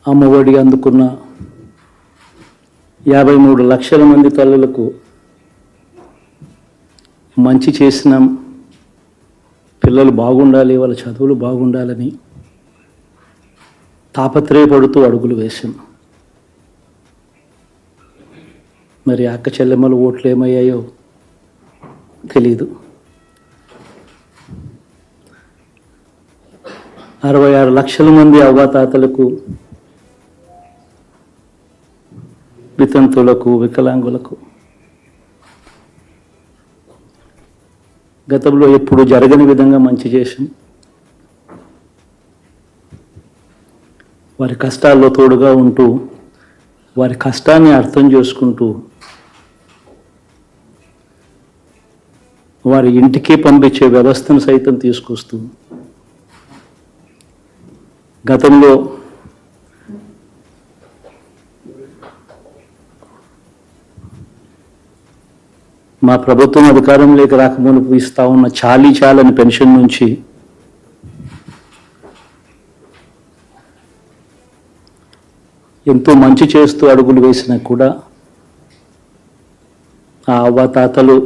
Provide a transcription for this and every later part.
అమ్మఒడి అందుకున్న 53 లక్షల మంది తల్లులకు మంచి చేసినాం, పిల్లలు బాగుండాలి, వాళ్ళ చదువులు బాగుండాలని తాపత్రయపడుతూ అడుగులు వేశాం. మరి అక్క చెల్లెమ్మల ఓట్లు ఏమయ్యాయో తెలీదు. 66 లక్షల మంది అవ్వాతాతలకు, వితంతులకు, వికలాంగులకు గతంలో ఎప్పుడు జరగని విధంగా మంచి చేశాం. వారి కష్టాల్లో తోడుగా ఉంటూ, వారి కష్టాన్ని అర్థం చేసుకుంటూ, వారి ఇంటికి పంపించే వ్యవస్థను సైతం తీసుకొస్తూ, గతంలో మా ప్రభుత్వం అధికారంలోకి రాకమునుపు ఇస్తా ఉన్న చాలని పెన్షన్ నుంచి ఎంతో మంచి చేస్తూ అడుగులు వేసినా కూడా ఆ అవ్వాతాతలు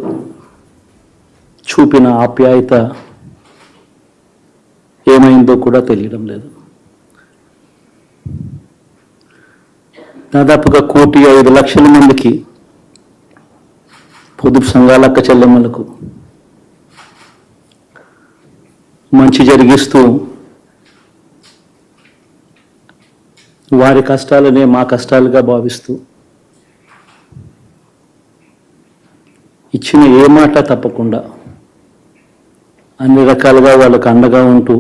చూపిన ఆప్యాయత ఏమైందో కూడా తెలియడం లేదు. దాదాపుగా 1,05,00,000 మందికి పొదుపు సంఘాల అక్క చెల్లెమ్మలకు మంచి జరిగిస్తూ, వారి కష్టాలనే మా కష్టాలుగా భావిస్తూ, ఇచ్చిన ఏ మాట తప్పకుండా అన్ని రకాలుగా వాళ్ళకు అండగా ఉంటూ,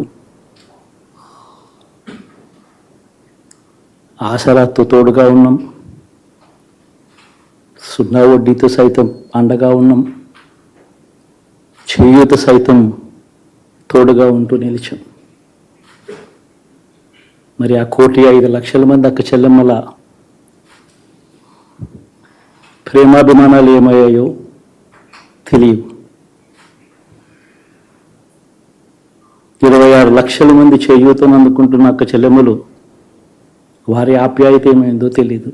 ఆసరాతో తోడుగా ఉన్నాం, సున్నా వడ్డీతో సైతం అండగా ఉన్నాం, చేయూత సైతం తోడుగా ఉంటూ నిలిచాం. మరి ఆ 1,05,00,000 మంది అక్క చెల్లెమ్మల ప్రేమాభిమానాలు ఏమయ్యాయో తెలియవు. 26 లక్షల మంది చేయూతను అందుకుంటున్న అక్క చెల్లెమ్మలు, వారి ఆప్యాయత ఏమైందో తెలీదు.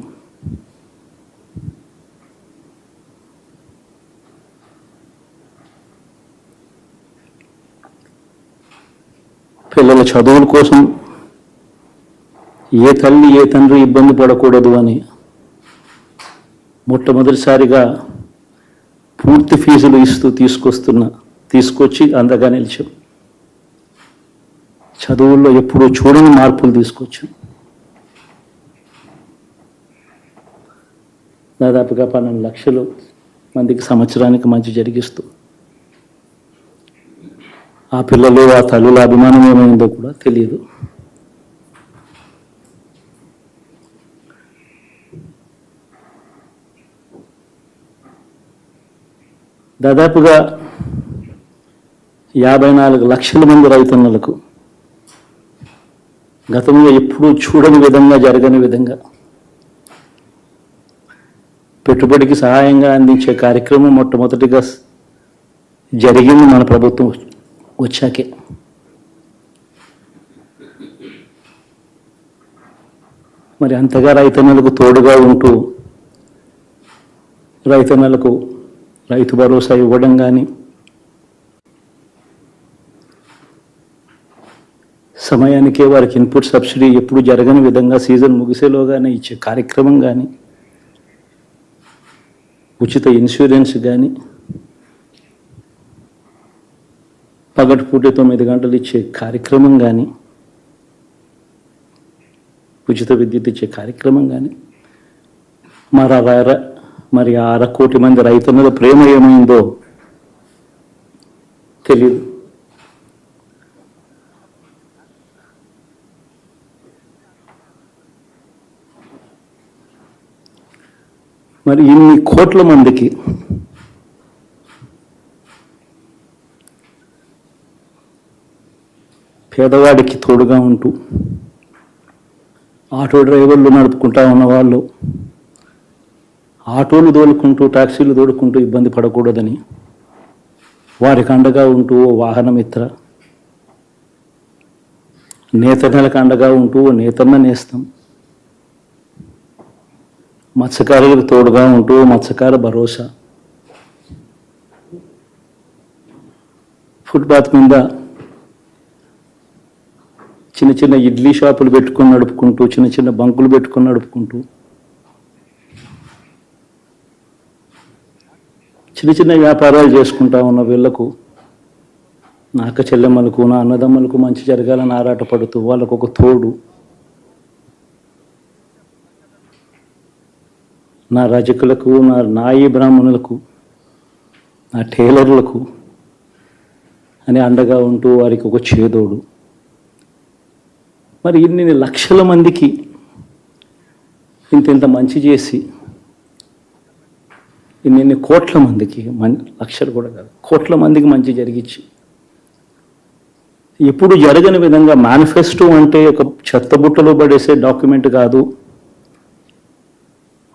పిల్లల చదువుల కోసం ఏ తల్లి ఏ తండ్రి ఇబ్బంది పడకూడదు అని మొట్టమొదటిసారిగా పూర్తి ఫీజులు ఇస్తూ తీసుకొచ్చి అందగా నిలిచాం. చదువుల్లో ఎప్పుడూ చూడని మార్పులు తీసుకొచ్చాం. దాదాపుగా 12 లక్షల మందికి సంవత్సరానికి మంచి జరిగిస్తూ, ఆ పిల్లలు ఆ తల్లుల అభిమానం ఏమైందో కూడా తెలియదు. దాదాపుగా 54 లక్షల మంది రైతన్నలకు గతంలో ఎప్పుడూ చూడని విధంగా, జరగని విధంగా పెట్టుబడికి సహాయంగా అందించే కార్యక్రమం మొట్టమొదటిగా జరిగింది మన ప్రభుత్వం వచ్చాకే. మరి అంతగా రైతన్నలకు తోడుగా ఉంటూ, రైతన్నలకు రైతు భరోసా ఇవ్వడం కానీ, సమయానికే వారికి ఇన్పుట్ సబ్సిడీ ఎప్పుడు జరగని విధంగా సీజన్ ముగిసేలోగానే ఇచ్చే కార్యక్రమం కానీ, ఉచిత ఇన్సూరెన్స్ కానీ, పగటిపూట 9 గంటలు ఇచ్చే కార్యక్రమం కానీ, ఉచిత విద్యుత్ ఇచ్చే కార్యక్రమం కానీ, మరి 6 కోటి మంది రైతన్నల ప్రేమ ఏమైందో తెలియదు. మరి ఇన్ని కోట్ల మందికి పేదవాడికి తోడుగా ఉంటూ, ఆటో డ్రైవర్లు నడుపుకుంటా ఉన్న వాళ్ళు ఆటోలు తోలుకుంటూ, టాక్సీలు తోలుకుంటూ ఇబ్బంది పడకూడదని వారికి అండగా ఉంటూ వాహనమిత్ర, నేతన్నలకు అండగా ఉంటూ నేతన్న నేస్తాం, మత్స్యకారులకు తోడుగా ఉంటూ మత్స్యకార భరోసా, ఫుట్పాత్ మీద చిన్న చిన్న ఇడ్లీ షాపులు పెట్టుకొని నడుపుకుంటూ, చిన్న చిన్న బంకులు పెట్టుకొని నడుపుకుంటూ, చిన్న చిన్న వ్యాపారాలు చేసుకుంటా ఉన్న వీళ్లకు, నా అక్క చెల్లెమ్మలకు, నా అన్నదమ్మలకు మంచి జరగాలని ఆరాటపడుతూ వాళ్ళకు ఒక తోడు, నా రజకులకు, నా నాయి బ్రాహ్మణులకు, నా టైలర్లకు అని అండగా ఉంటూ వారికి ఒక చేదోడు. మరి ఇన్ని లక్షల మందికి ఇంత మంచి చేసి, ఇన్ని కోట్ల మందికి, లక్షలు కూడా కాదు, కోట్ల మందికి మంచి జరిగించి, ఎప్పుడు జరగని విధంగా మేనిఫెస్టో అంటే ఒక చెత్తబుట్టలో పడేసే డాక్యుమెంట్ కాదు.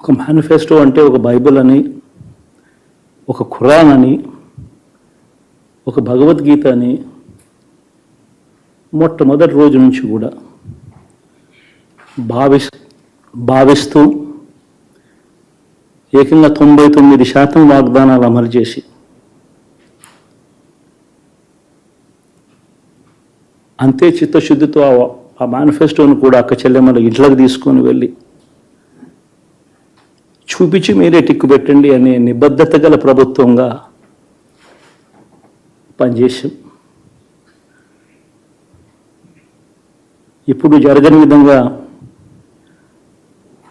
ఒక మేనిఫెస్టో అంటే ఒక బైబిల్ అని, ఒక ఖురాన్ అని, ఒక భగవద్గీత అని మొట్టమొదటి రోజు నుంచి కూడా భావిస్తూ ఏకంగా 99% వాగ్దానాలు అమలు చేసి, అంతే చిత్తశుద్ధితో ఆ మేనిఫెస్టోను కూడా అక్క చెల్లెమ్మల ఇంట్లోకి తీసుకొని వెళ్ళి చూపించి మీరే టిక్కు పెట్టండి అనే నిబద్ధత గల ప్రభుత్వంగా పనిచేసాం. ఇప్పుడు జరగని విధంగా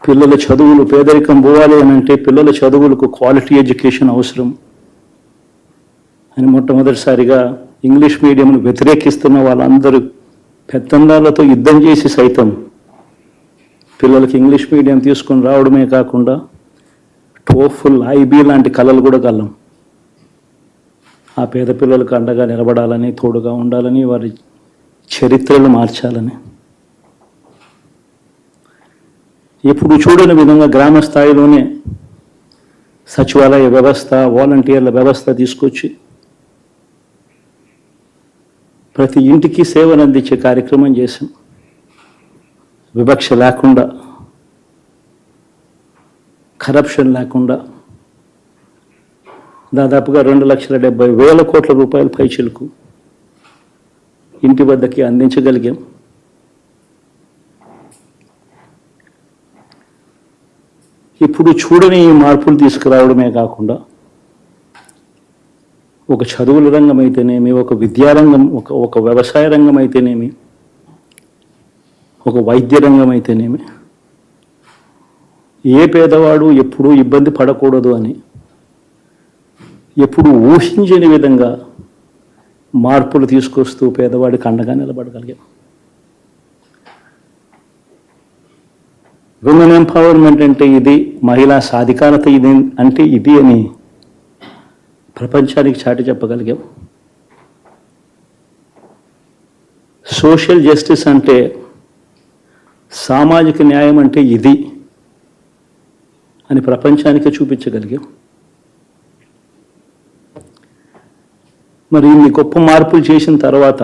పిల్లల చదువులు, పేదరికం పోవాలి అని అంటే పిల్లల చదువులకు క్వాలిటీ ఎడ్యుకేషన్ అవసరం అని మొట్టమొదటిసారిగా ఇంగ్లీష్ మీడియంను వ్యతిరేకిస్తున్న వాళ్ళందరూ పెత్తందాలతో యుద్ధం చేసి సైతం పిల్లలకి ఇంగ్లీష్ మీడియం తీసుకొని రావడమే కాకుండా టోఫుల్, ఐబీ లాంటి కళలు కూడా కలం. ఆ పేద పిల్లలకు అండగా నిలబడాలని, తోడుగా ఉండాలని, వారి చరిత్రలు మార్చాలని, ఎప్పుడు చూడని విధంగా గ్రామ స్థాయిలోనే సచివాలయ వ్యవస్థ, వాలంటీర్ల వ్యవస్థ తీసుకొచ్చి ప్రతి ఇంటికి సేవను అందించే కార్యక్రమం చేశాం. వివక్ష లేకుండా, కరప్షన్ లేకుండా దాదాపుగా 2,70,000 కోట్ల రూపాయల పైచిలకు ఇంటి వద్దకి అందించగలిగాం. ఇప్పుడు చూడని ఈ మార్పులు తీసుకురావడమే కాకుండా ఒక చదువుల రంగం అయితేనేమి, ఒక విద్యారంగం, ఒక వ్యవసాయ రంగం అయితేనేమి, ఒక వైద్య రంగం అయితేనేమి, ఏ పేదవాడు ఎప్పుడూ ఇబ్బంది పడకూడదు అని ఎప్పుడు ఊహించని విధంగా మార్పులు తీసుకొస్తూ పేదవాడికి అండగా నిలబడగలిగాం. విమెన్ ఎంపవర్మెంట్ అంటే ఇది, మహిళా సాధికారత ఇది అంటే ఇది అని ప్రపంచానికి చాటి చెప్పగలిగాం. సోషల్ జస్టిస్ అంటే, సామాజిక న్యాయం అంటే ఇది అని ప్రపంచానికి చూపించగలిగాం. మరి ఇన్ని గొప్ప మార్పులు చేసిన తర్వాత,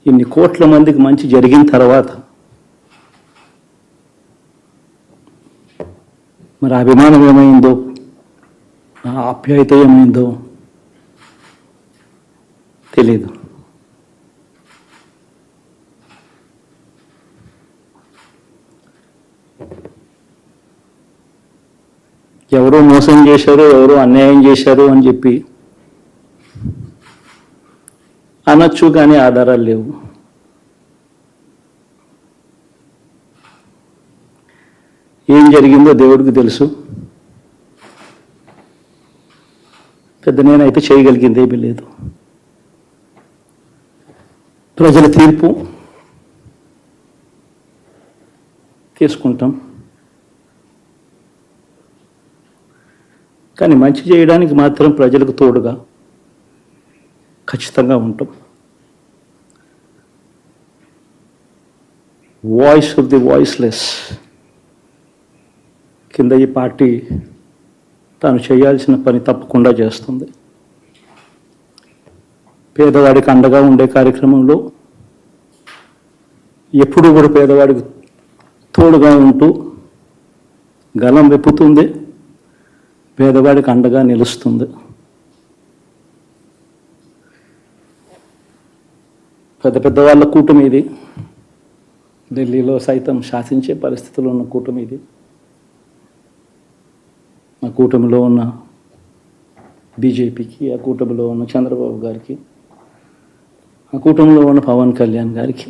ఇన్ని కోట్ల మందికి మంచి జరిగిన తర్వాత మరి అభిమానం ఏమైందో, ఆ ఆప్యాయత ఏమైందో తెలీదు. ఎవరో మోసం చేశారు, ఎవరో అన్యాయం చేశారు అని చెప్పి అనొచ్చు, కానీ ఆధారాలు లేవు. ఏం జరిగిందో దేవుడికి తెలుసు. పెద్ద నేనైతే చేయగలిగింది ఏమీ లేదు. ప్రజల తీర్పు తీసుకుంటాం, కానీ మంచి చేయడానికి మాత్రం ప్రజలకు తోడుగా ఖచ్చితంగా ఉంటాం. వాయిస్ ఆఫ్ ది వాయిస్లెస్ కింద ఈ పార్టీ తాను చేయాల్సిన పని తప్పకుండా చేస్తుంది. పేదవాడికి అండగా ఉండే కార్యక్రమంలో ఎప్పుడూ కూడా పేదవాడికి తోడుగా ఉంటూ గలం వెప్పుతుంది, పేదవాడికి అండగా నిలుస్తుంది. పెద్ద పెద్ద వాళ్ళ కూటమి ఇది, ఢిల్లీలో సైతం శాసించే పరిస్థితుల్లో ఉన్న కూటమి ఇది. ఆ కూటమిలో ఉన్న బీజేపీకి, ఆ కూటమిలో ఉన్న చంద్రబాబు గారికి, ఆ కూటమిలో ఉన్న పవన్ కళ్యాణ్ గారికి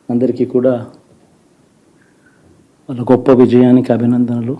అందరికీ కూడా వాళ్ళ గొప్ప విజయానికి అభినందనలు.